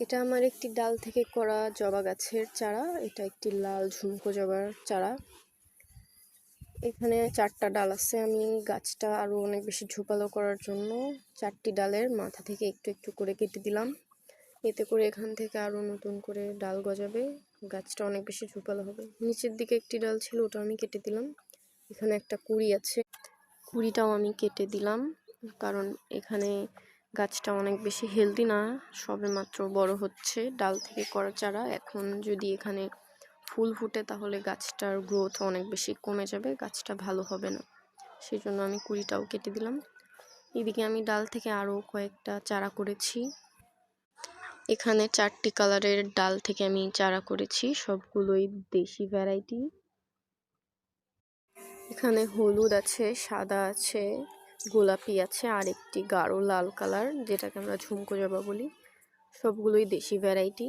এটা আমার একটি ডাল থেকে করা জবা গাছের চারা। এটা একটি লাল ঝুমকো জবার চারা। এখানে 4টা ডাল আছে। আমি গাছটা আরো অনেক বেশি ঝোপালো করার জন্য 4টি ডালের মাথা থেকে একটু একটু করে কেটে দিলাম। এতে করে এখান থেকে আরো নতুন করে ডাল গজাবে, গাছটা অনেক বেশি ঝোপালো হবে। নিচের দিকে একটি ডাল ছিল, ওটা আমি কেটে দিলাম। এখানে একটা কুঁড়ি আছে, কুঁড়িটাও আমি কেটে দিলাম, কারণ এখানে গাছটা অনেক বেশি হেলদি না, সবে মাত্র বড় হচ্ছে, ডাল থেকে করা চারা। এখন যদি এখানে ফুল ফুটে তাহলে গাছটার গ্রোথ অনেক বেশি কমে যাবে, গাছটা ভালো হবে না। সেই জন্য আমি কুঁড়িটাও কেটে দিলাম। এদিকে আমি ডাল থেকে আরও কয়েকটা চারা করেছি। এখানে 4টি কালারের ডাল থেকে আমি চারা করেছি, সবগুলোই দেশি ভ্যারাইটি। এখানে হলুদ আছে, সাদা আছে, গোলাপি আছে, আর একটি গাঢ় লাল কালার, যেটাকে আমরা ঝুমকো জবা বলি। সবগুলোই দেশি ভ্যারাইটি।